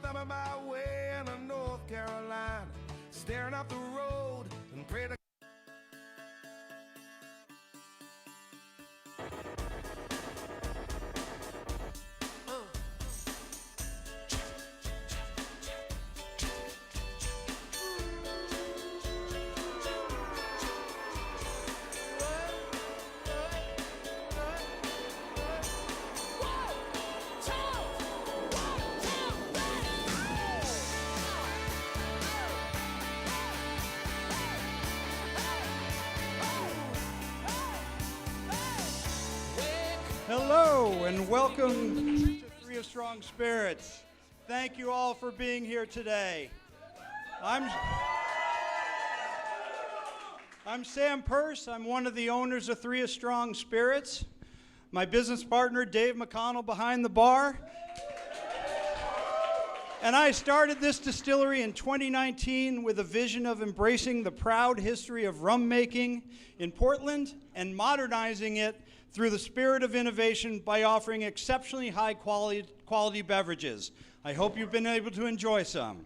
thumbing my way in North Carolina, staring out the road and praying to Hello and welcome to Three of Strong Spirits. Thank you all for being here today. I'm Sam Purse. I'm one of the owners of Three of Strong Spirits. My business partner, Dave McConnell, behind the bar. And I started this distillery in 2019 with a vision of embracing the proud history of rum making in Portland and modernizing it through the spirit of innovation by offering exceptionally high quality beverages. I hope you've been able to enjoy some.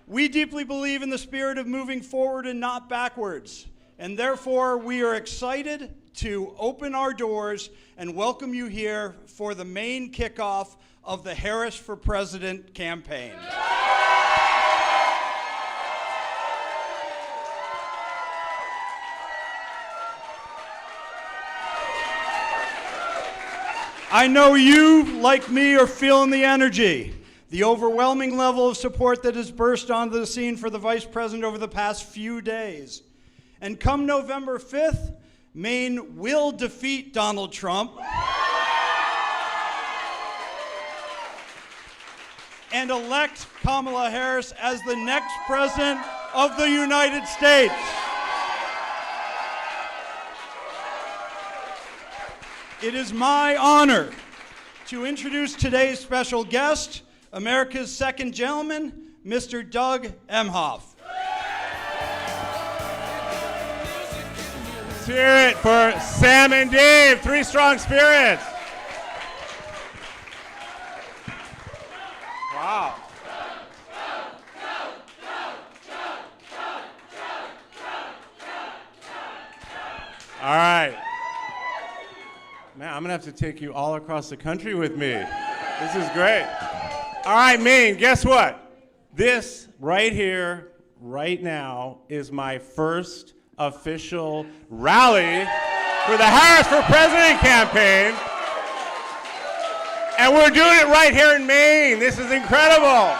We deeply believe in the spirit of moving forward and not backwards, and therefore we are excited to open our doors and welcome you here for the Maine kickoff of the Harris for President campaign. I know you, like me, are feeling the energy, the overwhelming level of support that has burst onto the scene for the Vice President over the past few days. And come November 5th, Maine will defeat Donald Trump and elect Kamala Harris as the next President of the United States. It is my honor to introduce today's special guest, America's second gentleman, Mr. Doug Emhoff. Let's hear it for Sam and Dave, Three Strong Spirits. Wow. All right. Man, I'm going to have to take you all across the country with me. This is great. All right, Maine, guess what? This right here, right now, is my first official rally for the Harris for President campaign. And we're doing it right here in Maine. This is incredible.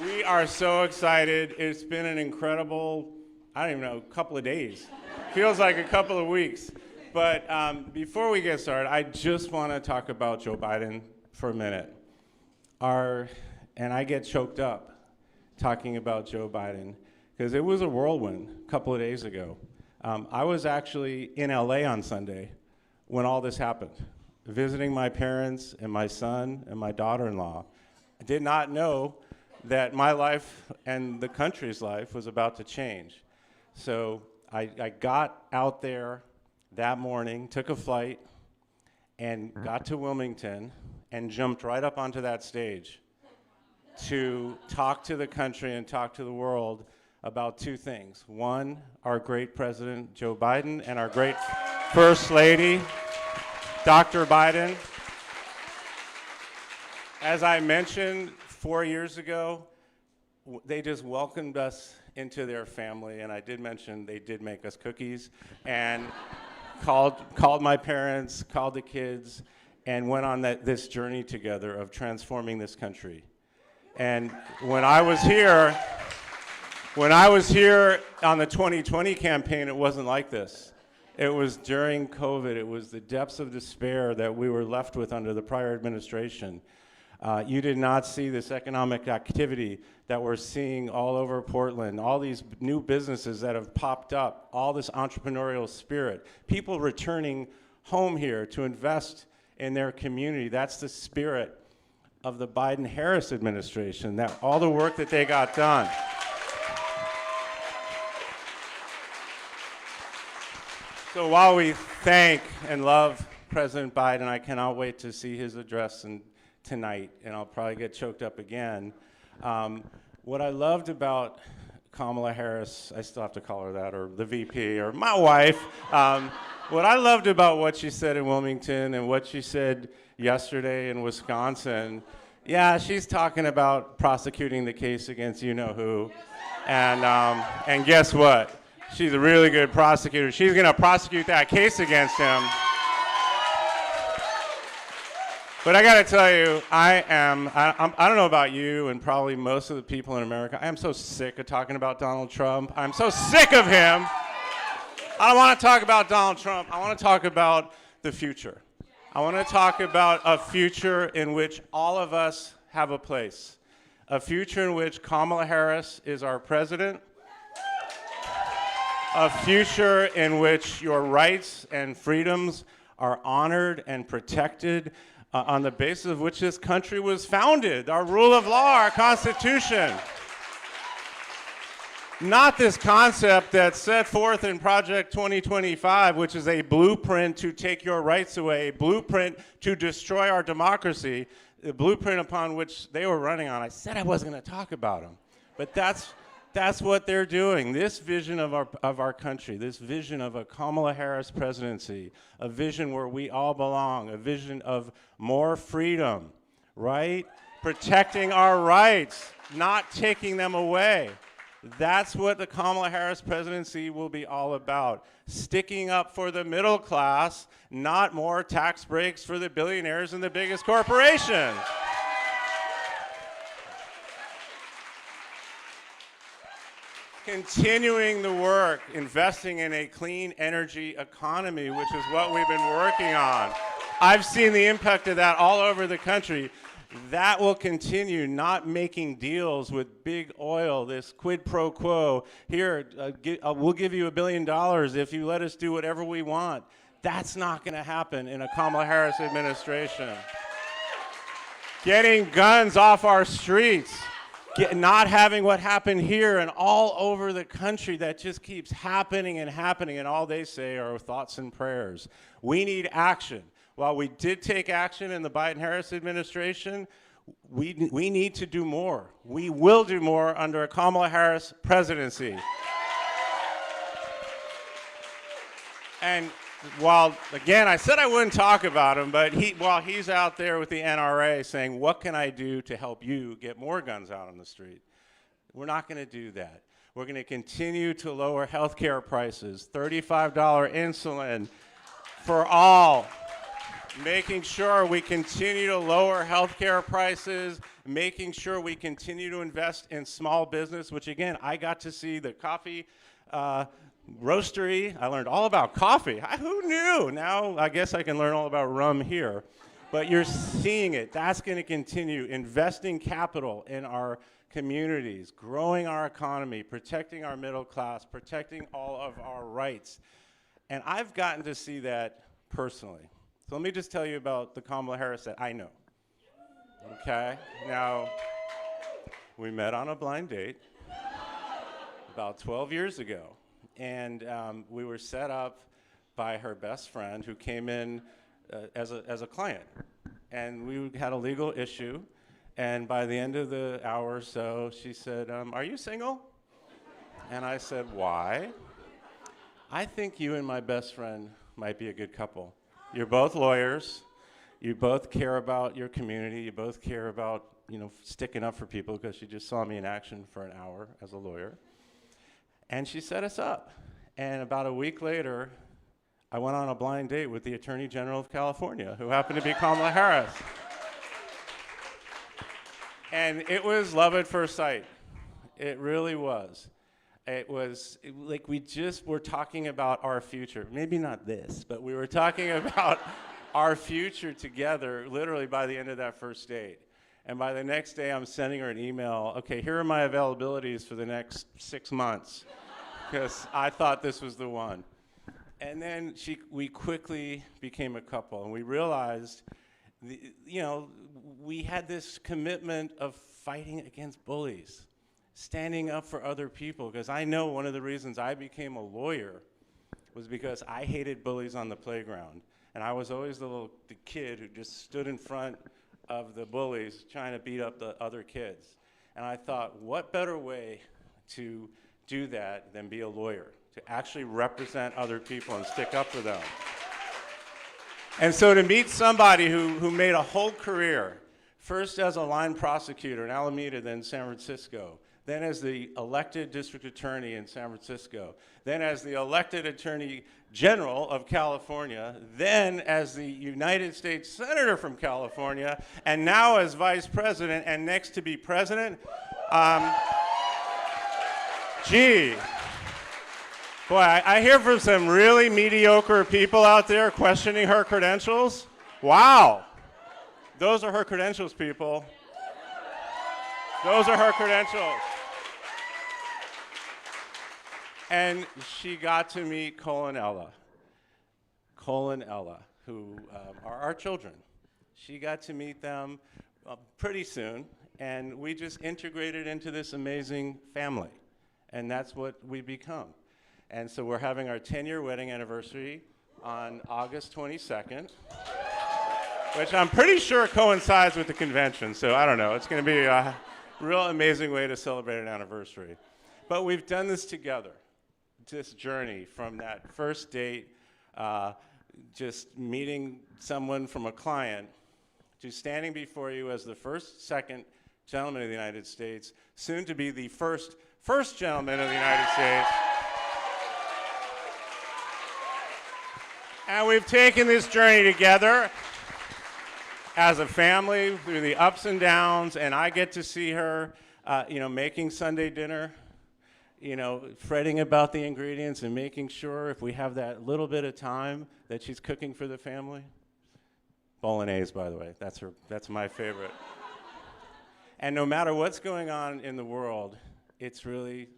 We are so excited. It's been an incredible, I don't even know, a couple of days. Feels like a couple of weeks. But before we get started, I just want to talk about Joe Biden for a minute. And I get choked up talking about Joe Biden because it was a whirlwind a couple of days ago. I was actually in LA on Sunday when all this happened, visiting my parents and my son and my daughter-in-law. I did not know that my life and the country's life was about to change. So I got out there that morning, took a flight, and got to Wilmington and jumped right up onto that stage to talk to the country and talk to the world about two things. One, our great President Joe Biden and our great First Lady, Dr. Biden. As I mentioned 4 years ago, they just welcomed us into their family, and I did mention they did make us cookies, and called my parents, called the kids, and went on this journey together of transforming this country. And when I was here on the 2020 campaign, it wasn't like this. It was during COVID. It was the depths of despair that we were left with under the prior administration. You did not see this economic activity that we're seeing all over Portland, all these new businesses that have popped up, all this entrepreneurial spirit, people returning home here to invest in their community. That's the spirit of the Biden-Harris administration, that all the work that they got done. So while we thank and love President Biden, I cannot wait to see his address tonight, and I'll probably get choked up again. What I loved about Kamala Harris, I still have to call her that, or the VP, or my wife. What I loved about what she said in Wilmington and what she said yesterday in Wisconsin, yeah, she's talking about prosecuting the case against you-know-who. And guess what? She's a really good prosecutor. She's going to prosecute that case against him. But I got to tell you, I don't know about you and probably most of the people in America, I am so sick of talking about Donald Trump. I'm so sick of him. I don't want to talk about Donald Trump. I want to talk about the future. I want to talk about a future in which all of us have a place. A future in which Kamala Harris is our president. A future in which your rights and freedoms are honored and protected on the basis of which this country was founded, our rule of law, our Constitution. Not this concept that's set forth in Project 2025, which is a blueprint to take your rights away, a blueprint to destroy our democracy, the blueprint upon which they were running on. I said I wasn't going to talk about them, but that's what they're doing. This vision of our country, this vision of a Kamala Harris presidency, a vision where we all belong, a vision of more freedom, right? Protecting our rights, not taking them away. That's what the Kamala Harris presidency will be all about. Sticking up for the middle class, not more tax breaks for the billionaires and the biggest corporations. Continuing the work, investing in a clean energy economy, which is what we've been working on. I've seen the impact of that all over the country. That will continue, not making deals with big oil, this quid pro quo. Here, we'll give you $1 billion if you let us do whatever we want. That's not going to happen in a Kamala Harris administration. Getting guns off our streets. Not having what happened here and all over the country that just keeps happening, and all they say are thoughts and prayers. We need action. While we did take action in the Biden-Harris administration, we need to do more. We will do more under a Kamala Harris presidency. And while, again, I said I wouldn't talk about him, but while he's out there with the NRA saying, what can I do to help you get more guns out on the street? We're not going to do that. We're going to continue to lower health care prices, $35 insulin for all, making sure we continue to lower health care prices, making sure we continue to invest in small business, which, again, I got to see the coffee roastery. I learned all about coffee. Who knew? Now I guess I can learn all about rum here. But you're seeing it. That's going to continue. Investing capital in our communities, growing our economy, protecting our middle class, protecting all of our rights. And I've gotten to see that personally. So let me just tell you about the Kamala Harris that I know. Okay? Now, we met on a blind date about 12 years ago. And we were set up by her best friend who came in as a client. And we had a legal issue. And by the end of the hour or so, she said, are you single? And I said, why? I think you and my best friend might be a good couple. You're both lawyers. You both care about your community. You both care about, sticking up for people, because she just saw me in action for an hour as a lawyer. And she set us up. And about a week later, I went on a blind date with the Attorney General of California, who happened to be Kamala Harris. And it was love at first sight. It really was. It was like we just were talking about our future. Maybe not this, but we were talking about our future together literally by the end of that first date. And by the next day, I'm sending her an email. Okay, here are my availabilities for the next 6 months, because I thought this was the one. And then we quickly became a couple, and we realized, we had this commitment of fighting against bullies, standing up for other people, because I know one of the reasons I became a lawyer was because I hated bullies on the playground. And I was always the kid who just stood in front of the bullies trying to beat up the other kids. And I thought, what better way to do that than be a lawyer, to actually represent other people and stick up for them. And so to meet somebody who made a whole career, first as a line prosecutor in Alameda, then San Francisco, then as the elected district attorney in San Francisco, then as the elected attorney general of California, then as the United States Senator from California, and now as vice president and next to be president. Gee, boy, I hear from some really mediocre people out there questioning her credentials. Wow. Those are her credentials, people. Those are her credentials. And she got to meet Cole and Ella, who are our children. She got to meet them pretty soon, and we just integrated into this amazing family. And that's what we become. And so we're having our 10-year wedding anniversary on August 22nd, which I'm pretty sure coincides with the convention. So I don't know. It's going to be a real amazing way to celebrate an anniversary. But we've done this together, this journey from that first date, just meeting someone from a client, to standing before you as the second gentleman of the United States, soon to be the first gentleman of the United States. And we've taken this journey together as a family through the ups and downs, and I get to see her, making Sunday dinner, fretting about the ingredients and making sure if we have that little bit of time that she's cooking for the family. Bolognese, by the way, that's my favorite. And no matter what's going on in the world, it's really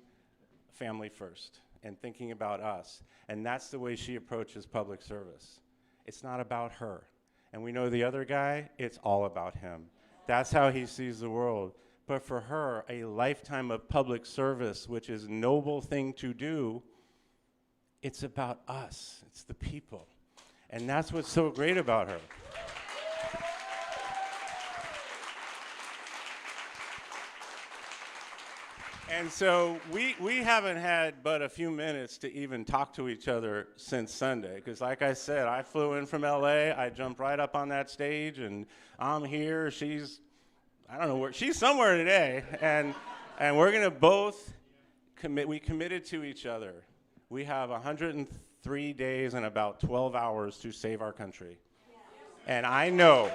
family first and thinking about us. And that's the way she approaches public service. It's not about her. And we know the other guy, it's all about him. That's how he sees the world. But for her, a lifetime of public service, which is a noble thing to do, it's about us. It's the people. And that's what's so great about her. And so we haven't had but a few minutes to even talk to each other since Sunday, because like I said, I flew in from LA, I jumped right up on that stage, and I'm here, I don't know where, she's somewhere today, and we're gonna both we committed to each other. We have 103 days and about 12 hours to save our country. And I know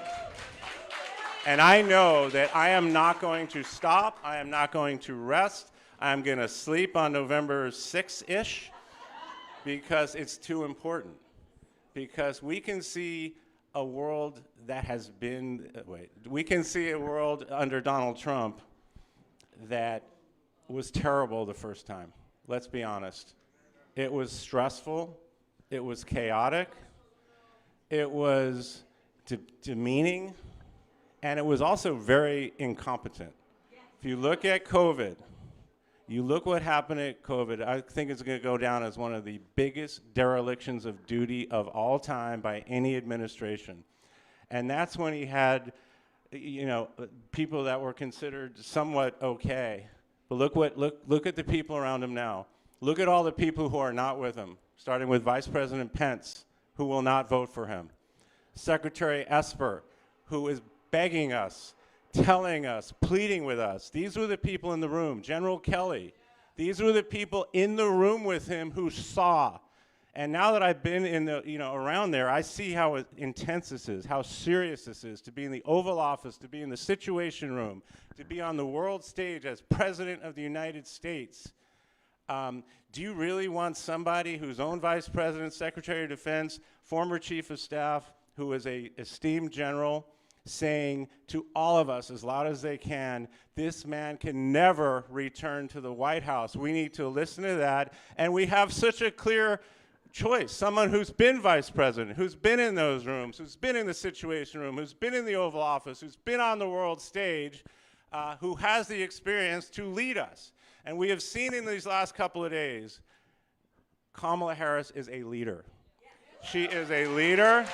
that I am not going to stop. I am not going to rest. I'm going to sleep on November 6th-ish because it's too important. Because we can see a world that has been, we can see a world under Donald Trump that was terrible the first time. Let's be honest. It was stressful. It was chaotic. It was demeaning. And it was also very incompetent. If you look at COVID, you look what happened at COVID, I think it's going to go down as one of the biggest derelictions of duty of all time by any administration. And that's when he had, people that were considered somewhat okay. But look at the people around him now. Look at all the people who are not with him, starting with Vice President Pence, who will not vote for him. Secretary Esper, who is begging us, telling us, pleading with us. These were the people in the room. General Kelly. These were the people in the room with him who saw. And now that I've been in the, around there, I see how intense this is, how serious this is, to be in the Oval Office, to be in the Situation Room, to be on the world stage as President of the United States. Do you really want somebody whose own Vice President, Secretary of Defense, former Chief of Staff, who is an esteemed general, saying to all of us as loud as they can, this man can never return to the White House? We need to listen to that. And we have such a clear choice. Someone who's been vice president, who's been in those rooms, who's been in the Situation Room, who's been in the Oval Office, who's been on the world stage, who has the experience to lead us. And we have seen in these last couple of days, Kamala Harris is a leader. She is a leader.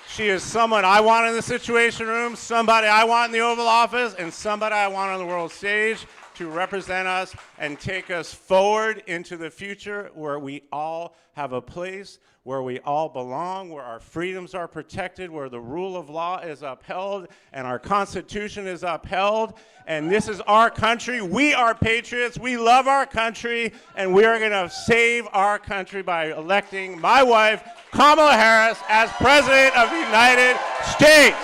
She is someone I want in the Situation Room, somebody I want in the Oval Office, and somebody I want on the world stage to represent us and take us forward into the future where we all have a place, where we all belong, where our freedoms are protected, where the rule of law is upheld and our Constitution is upheld. And this is our country. We are patriots. We love our country, and we are going to save our country by electing my wife, Kamala Harris, as President of the United States.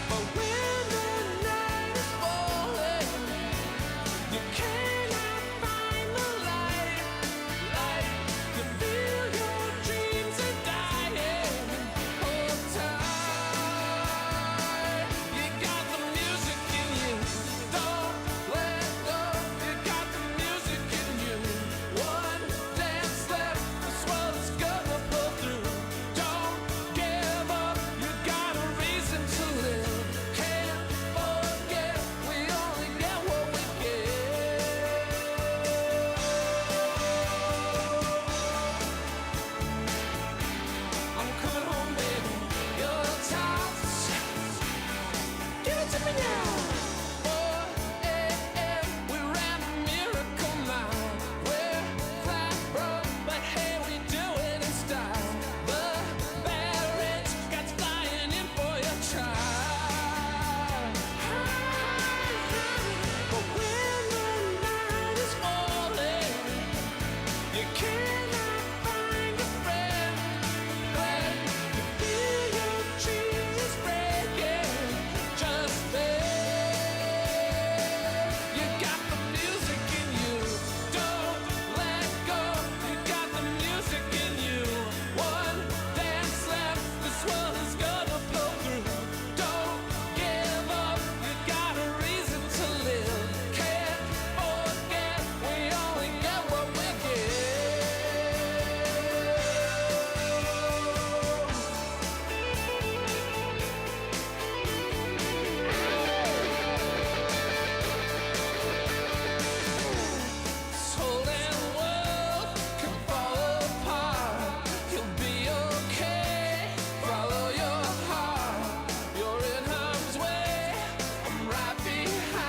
But when